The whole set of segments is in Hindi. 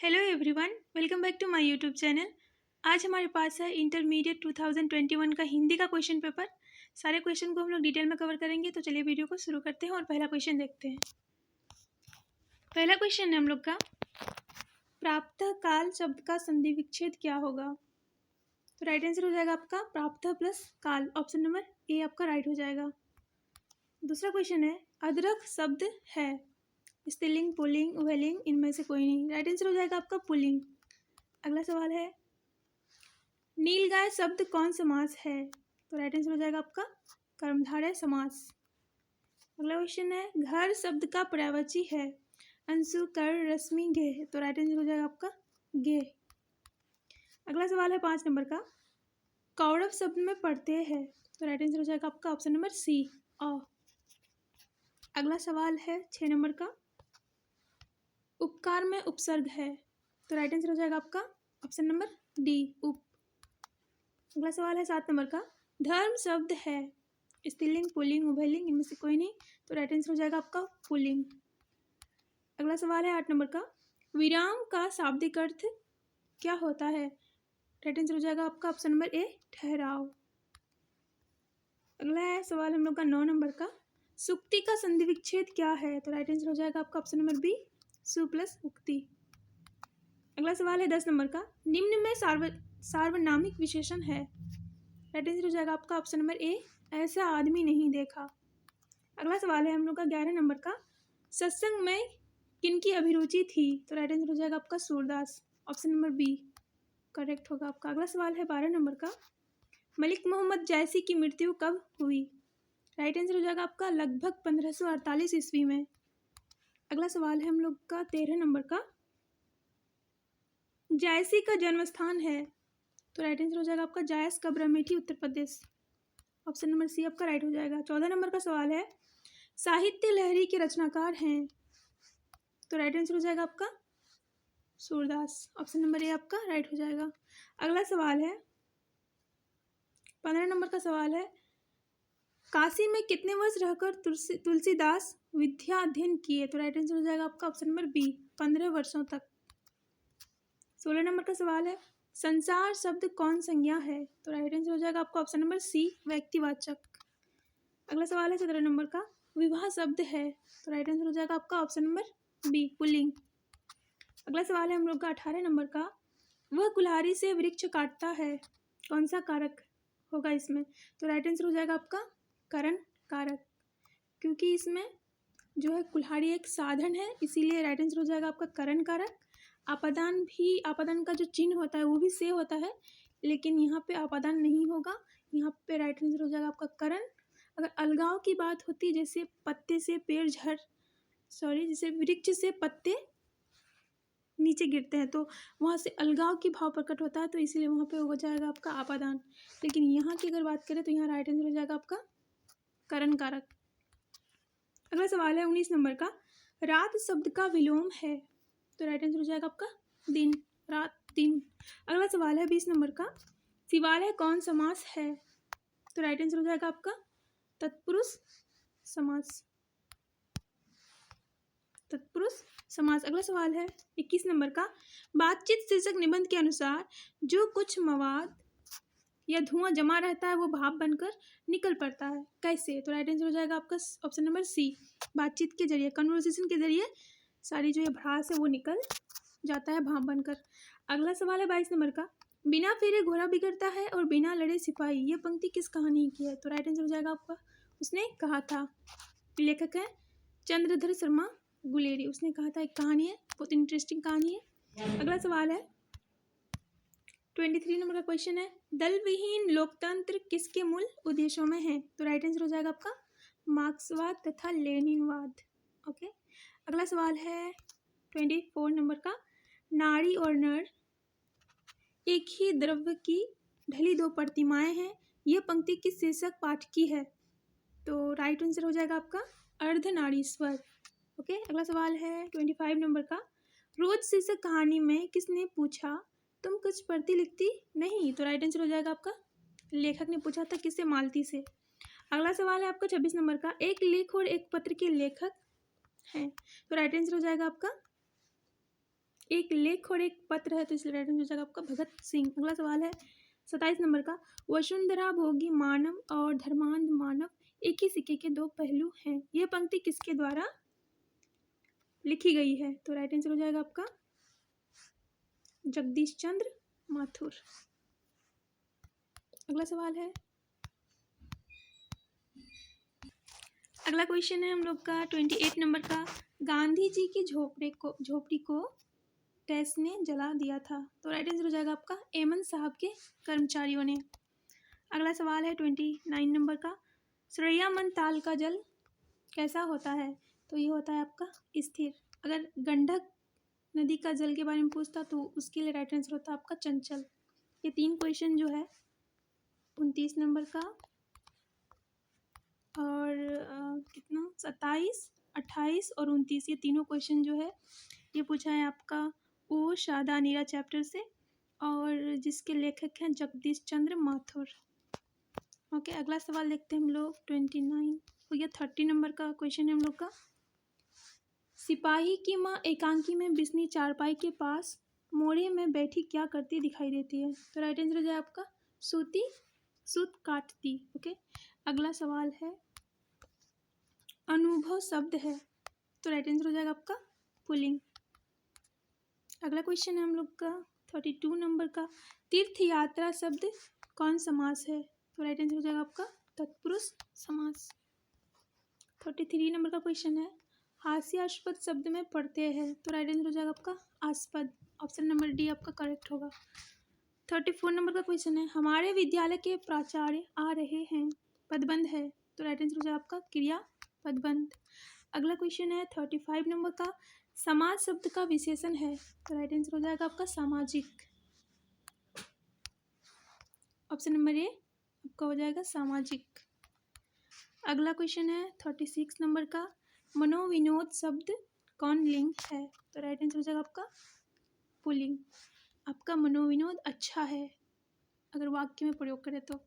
Hello everyone, welcome back to my YouTube channel. आज हमारे पास है इंटरमीडिएट 2021 का हिंदी का क्वेश्चन पेपर। सारे क्वेश्चन को हम लोग डिटेल में कवर करेंगे, तो चलिए वीडियो को शुरू करते हैं और पहला क्वेश्चन देखते हैं। पहला क्वेश्चन है हम लोग का, प्राप्त काल शब्द का संधि विच्छेद क्या होगा? तो राइट आंसर हो जाएगा आपका प्राप्त प्लस काल, ऑप्शन नंबर ए आपका राइट हो जाएगा। दूसरा क्वेश्चन है, अदरक शब्द है, स्त्रीलिंग, पुल्लिंग, उभयलिंग, इनमें से कोई नहीं। राइट आंसर हो जाएगा आपका पुल्लिंग। अगला सवाल है, नीलगाय शब्द कौन समास है? तो राइट आंसर हो जाएगा आपका कर्मधारय समास। अगला क्वेश्चन है, घर शब्द का पर्यायवाची है, अंशु, कर, रश्मि, गे। तो राइट आंसर हो जाएगा आपका गे। अगला सवाल है 5 नंबर का, कौरव शब्द में पढ़ते हैं। तो राइट आंसर हो जाएगा आपका ऑप्शन नंबर सी, अ। अगला सवाल है 6 नंबर का, उपकार में उपसर्ग है। तो राइट आंसर हो जाएगा आपका ऑप्शन नंबर डी, उप। अगला सवाल है 7 नंबर का, धर्म शब्द है, स्त्रीलिंग, पुल्लिंग, उभयलिंग, इनमें से कोई नहीं। तो राइट आंसर हो जाएगा आपका पुल्लिंग। अगला सवाल है 8 नंबर का, विराम का शाब्दिक अर्थ क्या होता है? राइट आंसर हो जाएगा आपका ऑप्शन नंबर ए, ठहराव। अगला है सवाल हम लोग का 9 नंबर का, सुक्ति का संधि विच्छेद क्या है? तो राइट आंसर हो जाएगा आपका ऑप्शन नंबर बी, सु प्लस उक्ति। अगला सवाल है 10 नंबर का, निम्न में सार्वनामिक विशेषण है। राइट आंसर हो जाएगा आपका ऑप्शन नंबर ए, ऐसा आदमी नहीं देखा। अगला सवाल है हम लोग का 11 नंबर का, सत्संग में किनकी अभिरुचि थी? तो राइट आंसर हो जाएगा आपका Surdas, option number B correct होगा आपका। अगला सवाल है 12 नंबर का, मलिक मोहम्मद जैसी की मृत्यु कब हुई? राइट आंसर हो जाएगा आपका लगभग 1548 ईस्वी में। अगला सवाल है हम लोग का 13 नंबर का, जायसी का जन्म स्थान है। तो राइट आंसर हो जाएगा आपका जायस कब्र अमेठी, उत्तर प्रदेश, ऑप्शन नंबर सी आपका राइट हो जाएगा। 14 नंबर का सवाल है, साहित्य लहरी के रचनाकार हैं। तो राइट आंसर हो जाएगा आपका सूरदास, ऑप्शन नंबर ए आपका राइट हो जाएगा। अगला सवाल है 15 नंबर का सवाल है, काशी में कितने वर्ष रहकर तुलसीदास विद्या अध्ययन किए? तो राइट आंसर हो जाएगा आपका ऑप्शन नंबर बी, 15 वर्षों तक। 16 नंबर का सवाल है, संसार शब्द कौन संज्ञा है? तो राइट आंसर हो जाएगा आपका ऑप्शन नंबर सी, व्यक्तिवाचक। अगला सवाल है 17 नंबर का, विवाह शब्द है। तो राइट आंसर हो जाएगा आपका ऑप्शन नंबर बी, पुल्लिंग। अगला सवाल है हम लोग का 18 नंबर का, वह कुल्हाड़ी से वृक्ष काटता है, कौन सा कारक होगा इसमें? तो राइट आंसर हो जाएगा आपका करण कारक, क्योंकि इसमें जो है कुल्हाड़ी एक साधन है, इसीलिए राइट आंसर हो जाएगा आपका करण कारक। आपादान भी, आपादान का जो चिन्ह होता है वो भी से होता है, लेकिन यहाँ पे आपादान नहीं होगा, यहाँ पे राइट आंसर हो जाएगा आपका करण। अगर अलगाव की बात होती, जैसे पत्ते से पेड़ जैसे वृक्ष से पत्ते नीचे गिरते हैं तो वहाँ से अलगाव की भाव प्रकट होता है, तो इसीलिए वहाँ पे हो जाएगा आपका आपादान। लेकिन यहाँ की अगर बात करें तो यहाँ राइट आंसर हो जाएगा आपका करण कारक। अगला सवाल है 19 नंबर का, रात शब्द का विलोम है। तो राइट आंसर हो जाएगा आपका दिन, रात, दिन। अगला सवाल है 20 नंबर का, शिवालय कौन समास है? तो राइट आंसर हो जाएगा आपका तत्पुरुष समास, तत्पुरुष समास। अगला सवाल है 21 नंबर का, बातचीत शीर्षक निबंध के अनुसार जो कुछ मवाद या धुआं जमा रहता है वो भाप बनकर निकल पड़ता है, कैसे? तो राइट आंसर हो जाएगा आपका ऑप्शन नंबर सी, बातचीत के जरिए, कन्वर्सेशन के जरिए सारी जो ये भड़ास है वो निकल जाता है भाप बनकर। अगला सवाल है 22 नंबर का, बिना फेरे घोड़ा बिगड़ता है और बिना लड़े सिपाही, ये पंक्ति किस कहानी की है? तो राइट आंसर हो जाएगा आपका, उसने कहा था, लेखक है चंद्रधर शर्मा गुलेरी, उसने कहा था, एक कहानी है, बहुत इंटरेस्टिंग कहानी है। अगला सवाल है 23 नंबर का क्वेश्चन है, दल विहीन लोकतंत्र किसके मूल उद्देश्यों में है? तो राइट आंसर हो जाएगा आपका मार्क्सवाद तथा लेनिनवाद। ओके। अगला सवाल है 24 नंबर का, नारी और नर एक ही द्रव्य की ढली दो प्रतिमाएं हैं, यह पंक्ति किस शीर्षक पाठ की है? तो राइट आंसर हो जाएगा आपका अर्धनारीश्वर। ओके। अगला सवाल है 25 नंबर का, रोज शीर्षक कहानी में किसने पूछा तुम कुछ पढ़ती लिखती नहीं? तो राइट आंसर हो जाएगा आपका लेखक ने पूछा था, किससे? मालती से। अगला सवाल है आपका 26 नंबर का, एक लेख और एक पत्र के लेखक हैं। तो राइट आंसर हो जाएगा आपका एक लेख और एक पत्र है, तो इसलिए राइट आंसर हो जाएगा आपका भगत सिंह। अगला सवाल है 27 नंबर का, वसुंधरा भोगी मानव और धर्मांध मानव एक ही सिक्के के दो पहलू हैं। यह पंक्ति किसके द्वारा लिखी गई है? तो राइट आंसर हो जाएगा आपका जगदीश चंद्र माथुर। अगला सवाल है, अगला क्वेश्चन है हम लोग का 28 नंबर का, गांधी जी की झोपड़ी को टेस ने जला दिया था। तो राइट आंसर हो जाएगा आपका एमन साहब के कर्मचारियों ने। अगला सवाल है 29 नंबर का, सरैयामन ताल का जल कैसा होता है? तो ये होता है आपका स्थिर। अगर गंडक नदी का जल के बारे में पूछता तो उसके लिए राइट आंसर होता है आपका चंचल। ये 3 क्वेश्चन जो है 29 नंबर का और कितना 27, 28 और 29, ये तीनों क्वेश्चन जो है ये पूछा है आपका ओ शादा नीरा चैप्टर से, और जिसके लेखक हैं जगदीश चंद्र माथुर। ओके, अगला सवाल देखते हैं हम लोग 29 और ये 30 नंबर का क्वेश्चन है हम लोग का, सिपाही की माँ एकांकी में बिस्नी चारपाई के पास मोड़े में बैठी क्या करती दिखाई देती है? तो राइट आंसर हो जाए आपका सूत काटती। ओके, अगला सवाल है अनुभव शब्द है, तो राइट आंसर हो जाएगा आपका पुल्लिंग। अगला क्वेश्चन है हम लोग का 32 नंबर का, तीर्थ यात्रा शब्द कौन समास है? तो राइट आंसर हो जाएगा आपका तत्पुरुष समास। 33 नंबर का क्वेश्चन है, हास्यास्पद शब्द में पढ़ते हैं, तो राइट आंसर हो जाएगा आपका आस्पद। ऑप्शन नंबर डी आपका करेक्ट होगा। 34 नंबर का क्वेश्चन है, हमारे विद्यालय के प्राचार्य आ रहे हैं, पदबंध है, तो राइट आंसर हो जाएगा आपका क्रिया पदबंध। अगला क्वेश्चन है 35 नंबर का, समाज शब्द का विशेषण है, तो राइट आंसर हो जाएगा आपका सामाजिक। ऑप्शन नंबर ए आपका हो जाएगा सामाजिक। अगला क्वेश्चन है 36 नंबर का, मनोविनोद शब्द कौन लिंग है? तो राइट आंसर हो जाएगा आपका पुल्लिंग। आपका मनोविनोद अच्छा है अगर वाक्य में प्रयोग करें तो।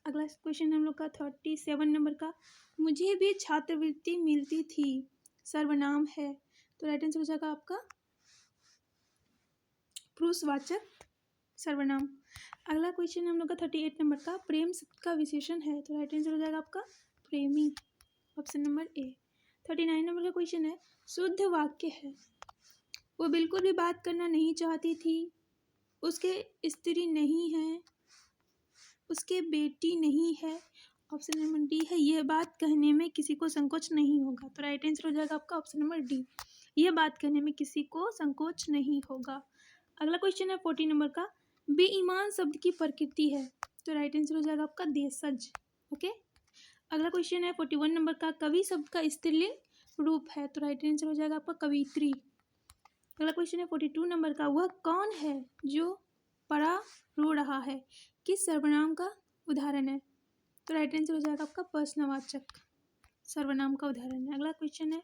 अगला क्वेश्चन हम लोग का 37 नंबर का, मुझे भी छात्रवृत्ति मिलती थी सर्वनाम है, तो राइट आंसर हो जाएगा आपका पुरुषवाचक सर्वनाम। अगला क्वेश्चन हम लोग का 38 नंबर का, प्रेम शब्द का विशेषण है, तो राइट आंसर हो जाएगा आपका प्रेमी। Option number A. 39 नंबर का क्वेश्चन है, शुद्ध वाक्य है, वो बिल्कुल भी बात करना नहीं चाहती थी, उसके स्त्री नहीं है, उसके बेटी नहीं है। ऑप्शन नंबर डी है, यह बात कहने में किसी को संकोच नहीं होगा, तो राइट आंसर हो जाएगा आपका ऑप्शन नंबर डी, यह बात कहने में किसी को संकोच नहीं होगा। अगला क्वेश्चन है 40 नंबर का, बेईमान शब्द की प्रकृति है, तो राइट आंसर हो जाएगा आपका देशज। ओके, अगला क्वेश्चन है 41 नंबर का, कवि शब्द का स्त्रीलिंग रूप है, तो राइट आंसर हो जाएगा आपका कवित्री। अगला क्वेश्चन है 42 नंबर का, वह कौन है जो परा रो रहा है, किस सर्वनाम का उदाहरण है? तो राइट आंसर हो जाएगा आपका प्रश्नवाचक सर्वनाम का उदाहरण है। अगला क्वेश्चन है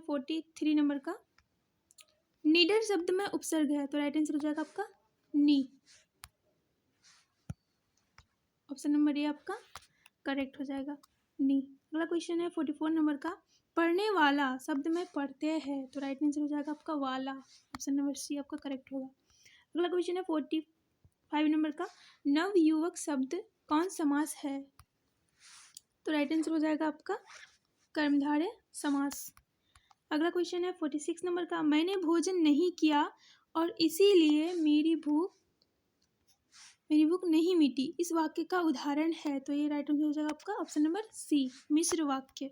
43 नंबर का, निडर शब्द में उपसर्ग है, तो राइट आंसर हो जाएगा आपका नी। ऑप्शन नंबर ए आपका करेक्ट हो जाएगा नी। अगला क्वेश्चन है 44 नंबर का, पढ़ने वाला शब्द में पढ़ते हैं, तो राइट आंसर हो जाएगा आपका वाला। ऑप्शन नंबर सी आपका करेक्ट होगा। अगला क्वेश्चन है 45 नंबर का, नवयुवक शब्द कौन समास है? तो राइट आंसर हो जाएगा आपका कर्मधारय समास। अगला क्वेश्चन है 46 नंबर का, मैंने भोजन नहीं किया और इसीलिए मेरी भूख नहीं मिटी, इस वाक्य का उदाहरण है, तो ये राइट आंसर हो जाएगा आपका ऑप्शन नंबर सी मिश्र वाक्य।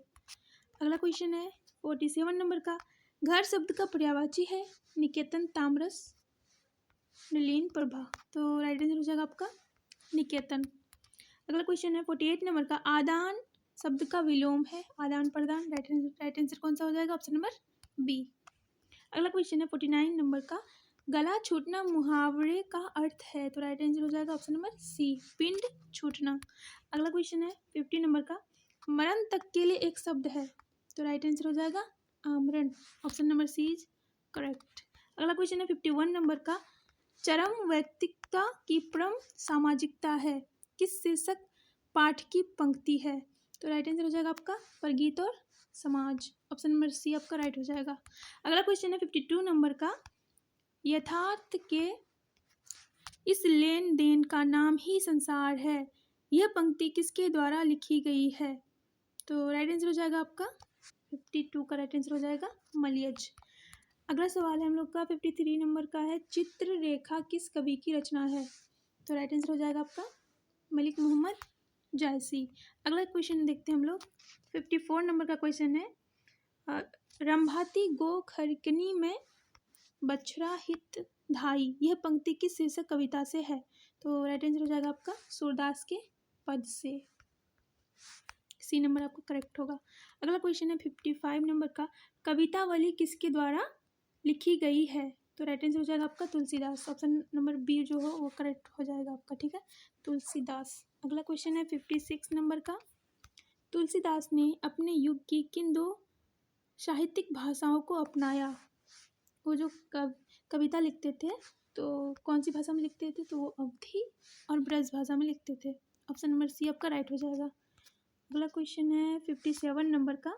अगला क्वेश्चन है 47 नंबर का, घर शब्द का पर्यायवाची है निकेतन ताम्रस नलिन प्रभा, तो राइट आंसर हो जाएगा आपका निकेतन। अगला क्वेश्चन है 48 नंबर का, आदान शब्द का विलोम है आदान प्रदान, राइट आंसर कौन सा हो जाएगा? Option number B. अगला क्वेश्चन है 49 नंबर का, गला छूटना मुहावरे का अर्थ है, तो राइट आंसर हो जाएगा ऑप्शन नंबर सी पिंड छूटना। अगला क्वेश्चन है 50 नंबर का, मरण तक के लिए एक शब्द है, तो राइट आंसर हो जाएगा आमरण। Option number C is correct. अगला क्वेश्चन है 51 नंबर का, चरम व्यक्तिकता की परम सामाजिकता है, किस शीर्षक पाठ की पंक्ति है? तो राइट आंसर हो जाएगा आपका परगीत और समाज। ऑप्शन नंबर सी आपका राइट हो जाएगा। अगला क्वेश्चन है 52 नंबर का, यथार्थ के इस लेन देन का नाम ही संसार है, यह पंक्ति किसके द्वारा लिखी गई है? तो राइट आंसर हो जाएगा आपका 52 का राइट आंसर हो जाएगा मलियज। अगला सवाल है हम लोग का 53 नंबर का है, चित्ररेखा किस कवि की रचना है? तो राइट आंसर हो जाएगा आपका मलिक मोहम्मद जायसी। अगला क्वेश्चन देखते हैं हम लोग 54 नंबर का क्वेश्चन है, रंभाती गो खरकनी में बछड़ा हित धाई, यह पंक्ति किस शीर्षक कविता से है? तो राइट आंसर हो जाएगा आपका सूरदास के पद से। सी नंबर आपको करेक्ट होगा। अगला क्वेश्चन है 55 नंबर का, कवितावली किसके द्वारा लिखी गई है? तो राइट आंसर हो जाएगा आपका तुलसीदास। ऑप्शन नंबर बी जो हो वो करेक्ट हो जाएगा आपका, ठीक है, तुलसीदास। अगला क्वेश्चन है 56 नंबर का, तुलसीदास ने अपने युग की किन दो साहित्यिक भाषाओं को अपनाया? वो जो कविता लिखते थे तो कौन सी भाषा में लिखते थे? तो वो अवधी और ब्रज भाषा में लिखते थे। ऑप्शन नंबर सी आपका राइट हो जाएगा। अगला क्वेश्चन है 57 नंबर का,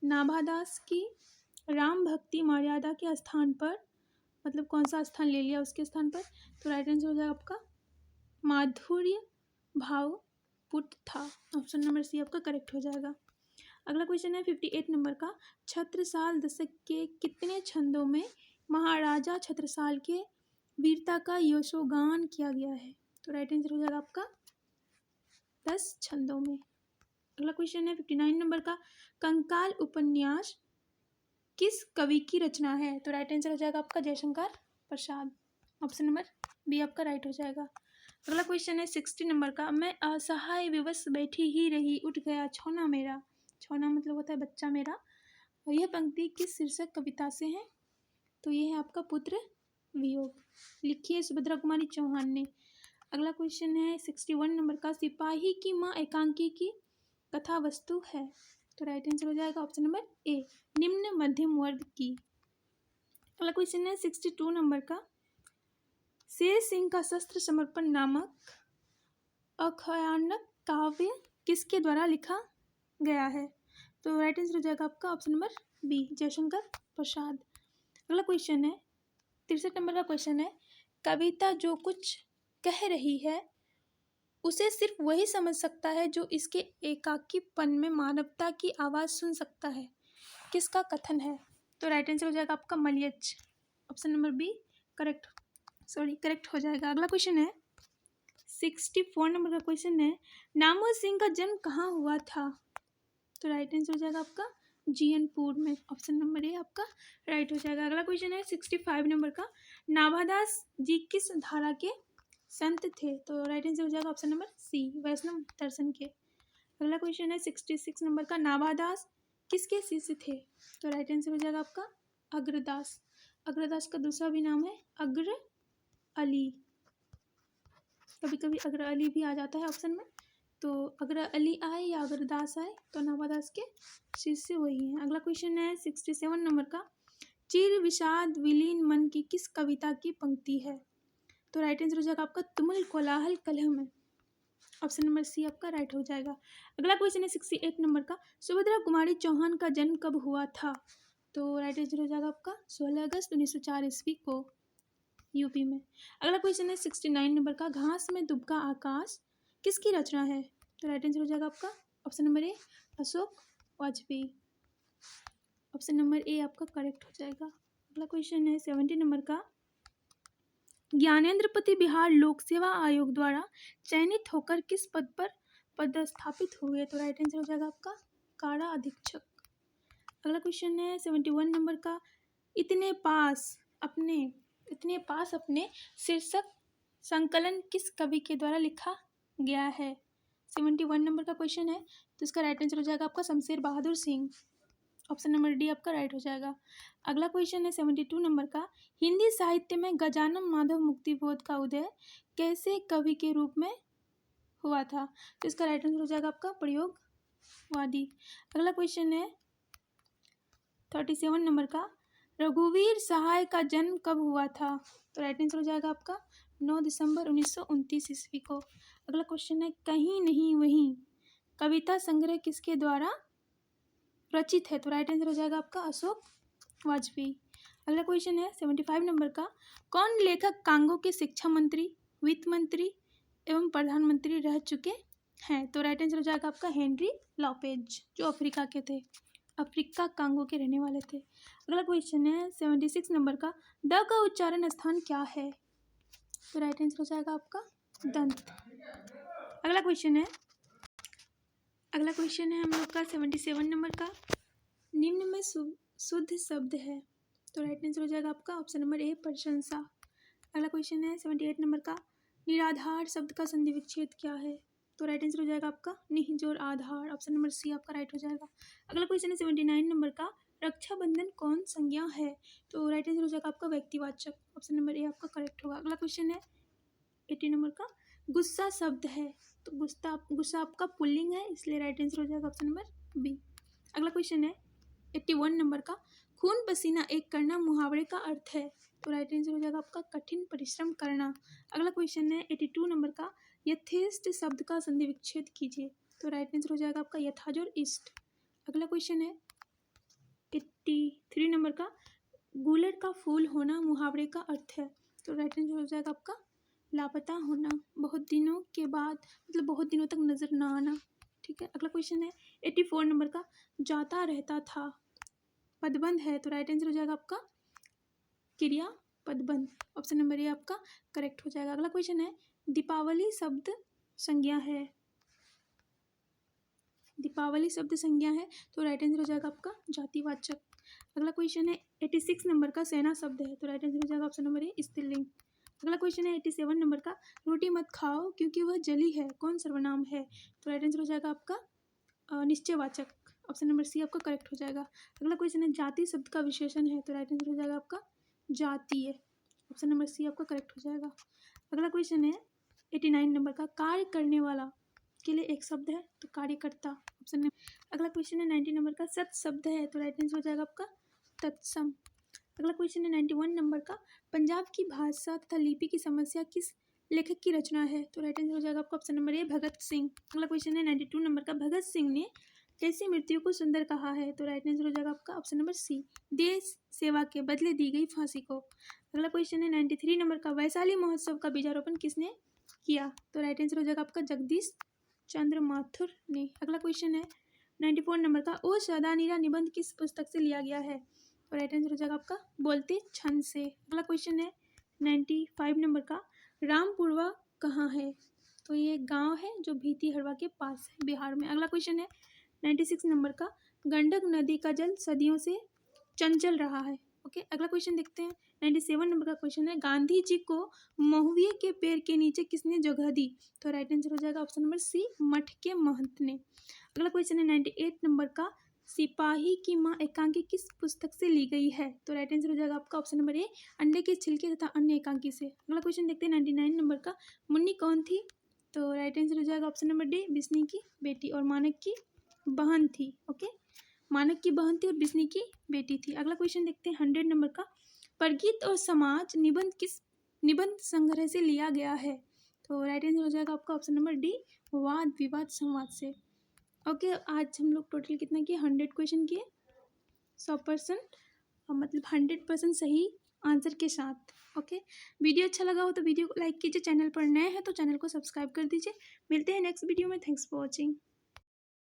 नाभादास की राम भक्ति मर्यादा के स्थान पर, मतलब कौन सा स्थान ले लिया उसके स्थान पर? तो राइट आंसर हो जाएगा आपका माधुर्य भाव पुट था। ऑप्शन नंबर सी आपका करेक्ट हो जाएगा। अगला क्वेश्चन है 58 नंबर का, छत्रसाल दशक के कितने छंदों में महाराजा छत्रसाल के वीरता का यशोगान किया गया है? तो राइट आंसर हो जाएगा आपका 10 छंदों में। अगला क्वेश्चन है 59 नंबर का, कंकाल उपन्यास किस कवि की रचना है? तो राइट आंसर हो जाएगा आपका Jaishankar Prasad. Option number B आपका राइट हो जाएगा। अगला क्वेश्चन है 60 नंबर का, मैं असहाय विवश बैठी ही रही, उठ गया छौना मेरा, छौना मतलब होता है बच्चा मेरा, और यह पंक्ति किस शीर्षक कविता से है? तो ये है आपका पुत्र वियोग, लिखी है सुभद्रा कुमारी चौहान ने। अगला क्वेश्चन है 61 नंबर का, सिपाही की माँ एकांकी की कथा वस्तु है? तो राइट आंसर हो जाएगा ऑप्शन नंबर ए, निम्न मध्यम वर्ग की। अगला क्वेश्चन है 62 नंबर का, शेर सिंह का शस्त्र समर्पण नामक आख्यानक काव्य किसके द्वारा लिखा गया है? तो राइट आंसर हो जाएगा आपका option number B, Jaishankar Prasad. अगला क्वेश्चन है 63 नंबर का क्वेश्चन है, कविता जो कुछ कह रही है उसे सिर्फ वही समझ सकता है जो इसके एकाकीपन में मानवता की आवाज़ सुन सकता है, किसका कथन है? तो राइट आंसर हो जाएगा आपका Malayaj. Option number B correct हो जाएगा। अगला क्वेश्चन है 64 नंबर का क्वेश्चन है, नामवर सिंह का जन्म कहाँ हुआ था? तो राइट आंसर हो जाएगा आपका जीएनपुर में। ऑप्शन नंबर ए आपका राइट हो जाएगा। अगला क्वेश्चन है 65 नंबर का, नाभादास जी किस धारा के संत थे? तो राइट आंसर हो जाएगा ऑप्शन नंबर सी, वैष्णव दर्शन के। अगला क्वेश्चन है 66 नंबर का, नाभादास किसके शिष्य थे? तो राइट आंसर हो जाएगा आपका अग्रदास। अग्रदास का दूसरा भी नाम है अग्र अली, कभी कभी अग्र अली भी आ जाता है ऑप्शन में, तो अग्र अली आए या अग्रदास आए तो नाभादास के शिष्य वही हैं। अगला क्वेश्चन है 67 नंबर का, चिर विषाद विलीन मन की किस कविता की पंक्ति है? तो राइट आंसर हो जाएगा आपका तुमुल कोलाहल कलह में। ऑप्शन नंबर सी आपका राइट हो जाएगा। अगला क्वेश्चन है 68 नंबर का, सुभद्रा कुमारी चौहान का जन्म कब हुआ था? तो राइट आंसर हो जाएगा आपका 16 अगस्त 1904 ईस्वी को यूपी में। अगला क्वेश्चन है 69 नंबर का, घास में दुबका आकाश किसकी रचना है? तो राइट आंसर हो जाएगा आपका option number A, Ashok Vajpayee. Option number A आपका करेक्ट हो जाएगा। अगला क्वेश्चन है 70 नंबर का, ज्ञानेंद्रपति बिहार लोक सेवा आयोग द्वारा चयनित होकर किस पद पर पदस्थापित हुए? तो राइट आंसर हो जाएगा आपका कारा अधीक्षक। अगला क्वेश्चन है 71 नंबर का, इतने पास अपने शीर्षक संकलन किस कवि के द्वारा लिखा गया है? 71 नंबर का क्वेश्चन है, तो इसका राइट आंसर हो जाएगा आपका Shamsher Bahadur Singh. Option number D आपका राइट हो जाएगा। अगला क्वेश्चन है 72 नंबर का, हिंदी साहित्य में गजानन माधव मुक्तिबोध का उदय कैसे कवि के रूप में हुआ था? तो इसका राइट आंसर हो जाएगा आपका प्रयोगवादी। अगला क्वेश्चन है 37 नंबर का, रघुवीर सहाय का जन्म कब हुआ था? तो राइट आंसर हो जाएगा आपका 9 दिसंबर 1929 ईस्वी को। अगला क्वेश्चन है कहीं नहीं वहीं कविता संग्रह किसके द्वारा प्रचित है, तो राइट आंसर हो जाएगा आपका अशोक वाजपेयी। अगला क्वेश्चन है 75 नंबर का, कौन लेखक कांगो के शिक्षा मंत्री, वित्त मंत्री एवं प्रधानमंत्री रह चुके हैं, तो राइट आंसर हो जाएगा आपका हेनरी लॉपेज, जो अफ्रीका के थे, अफ्रीका कांगो के रहने वाले थे। अगला क्वेश्चन है 76 नंबर का, ड का उच्चारण स्थान क्या है, तो राइट आंसर हो जाएगा आपका दंत। अगला क्वेश्चन है हम लोग का 77 नंबर का, निम्न में शुद्ध शब्द है, तो राइट आंसर हो जाएगा आपका ऑप्शन नंबर ए प्रशंसा। अगला क्वेश्चन है 78 नंबर का, निराधार शब्द का संधि विच्छेद क्या है, तो राइट आंसर हो जाएगा आपका निःजोड़ आधार, ऑप्शन नंबर सी आपका राइट हो जाएगा। अगला क्वेश्चन है 79 नंबर का, रक्षाबंधन कौन संज्ञा है, तो राइट आंसर हो जाएगा आपका व्यक्तिवाचक, ऑप्शन नंबर ए आपका करेक्ट होगा। अगला क्वेश्चन है 80 नंबर का, गुस्सा शब्द है, तो गुस्सा आपका पुल्लिंग है, इसलिए राइट आंसर हो जाएगा ऑप्शन नंबर बी। अगला क्वेश्चन है 81 नंबर का, खून पसीना एक करना मुहावरे का अर्थ है, तो राइट आंसर हो जाएगा आपका कठिन परिश्रम करना। अगला क्वेश्चन है 82 नंबर का, यथेष्ट शब्द का संधि विच्छेद कीजिए, तो राइट आंसर हो जाएगा आपका यथाजोड़ इष्ट। अगला क्वेश्चन है 83 नंबर का, गुलर का फूल होना मुहावरे का अर्थ है, तो राइट आंसर हो जाएगा आपका लापता होना, बहुत दिनों के बाद, मतलब बहुत दिनों तक नजर ना आना। ठीक है। अगला क्वेश्चन है 84 नंबर का, जाता रहता था पदबंध है, तो राइट आंसर हो जाएगा आपका क्रिया पदबंध, ऑप्शन नंबर ए आपका करेक्ट हो जाएगा। अगला क्वेश्चन है दीपावली शब्द संज्ञा है, दीपावली शब्द संज्ञा है, तो राइट आंसर हो जाएगा आपका जातिवाचक। अगला क्वेश्चन है 86 नंबर का, सेना शब्द है, तो राइट आंसर हो जाएगा ऑप्शन नंबर ए स्त्रीलिंग। अगला क्वेश्चन है 87 नंबर का, रोटी मत खाओ क्योंकि वह जली है, कौन सर्वनाम है, तो राइट आंसर हो जाएगा आपका निश्चयवाचक, ऑप्शन नंबर सी आपका करेक्ट हो जाएगा। अगला क्वेश्चन है जाति शब्द का विशेषण है, तो राइट आंसर हो जाएगा आपका जातीय, ऑप्शन नंबर सी आपका करेक्ट हो जाएगा। अगला क्वेश्चन है 89 नंबर का, कार्य करने वाला के लिए एक शब्द है, तो कार्यकर्ता, ऑप्शन नंबर। अगला क्वेश्चन है 90 नंबर का, सत शब्द है, तो राइट आंसर हो जाएगा आपका तत्सम। अगला क्वेश्चन है 91 नंबर का, पंजाब की भाषा तथा लिपि की समस्या किस लेखक की रचना है, तो राइट आंसर हो जाएगा आपका option number A Bhagat Singh. अगला क्वेश्चन है 92 नंबर का, भगत सिंह ने कैसी मृत्यु को सुंदर कहा है, तो राइट आंसर हो जाएगा आपका ऑप्शन नंबर सी, देश सेवा के बदले दी गई फांसी को। अगला क्वेश्चन है 93 नंबर का, वैशाली महोत्सव का बीजारोपण किसने किया, तो राइट आंसर हो जाएगा आपका जगदीश चंद्र माथुर ने। अगला क्वेश्चन है 94 नंबर का, ओ सदानीरा निबंध किस पुस्तक से लिया गया है, तो राइट आंसर हो जाएगा आपका बोलते छंद से। अगला क्वेश्चन है 95 नंबर का, रामपुरवा कहाँ है, तो ये गांव है जो भीती हड़वा के पास है, बिहार में। अगला क्वेश्चन है 96 नंबर का, गंडक नदी का जल सदियों से चंचल रहा है। ओके। अगला क्वेश्चन देखते हैं 97 नंबर का क्वेश्चन है, गांधी जी को महुए के पेड़ के नीचे किसने जगह दी, तो राइट आंसर हो जाएगा ऑप्शन नंबर सी, मठ के महंत ने। अगला क्वेश्चन है 98 नंबर का, सिपाही की माँ एकांकी किस पुस्तक से ली गई है, तो राइट आंसर हो जाएगा आपका ऑप्शन नंबर ए, अंडे के छिलके तथा अन्य एकांकी से। अगला क्वेश्चन देखते हैं 99 नंबर का, मुन्नी कौन थी, तो राइट आंसर हो जाएगा ऑप्शन नंबर डी, बिस्नी की बेटी और मानक की बहन थी। ओके, मानक की बहन थी और बिस्नी की बेटी थी। अगला क्वेश्चन देखते हैं 100 नंबर का, परगीत और समाज निबंध किस निबंध संग्रह से लिया गया है, तो राइट आंसर हो जाएगा आपका ऑप्शन नंबर डी, वाद विवाद संवाद से। ओके, आज हम लोग टोटल कितना किए, 100 क्वेश्चन किए, 100% मतलब 100% सही आंसर के साथ। ओके, वीडियो अच्छा लगा हो तो वीडियो को लाइक कीजिए, चैनल पर नए हैं तो चैनल को सब्सक्राइब कर दीजिए। मिलते हैं नेक्स्ट वीडियो में, थैंक्स फॉर वॉचिंग।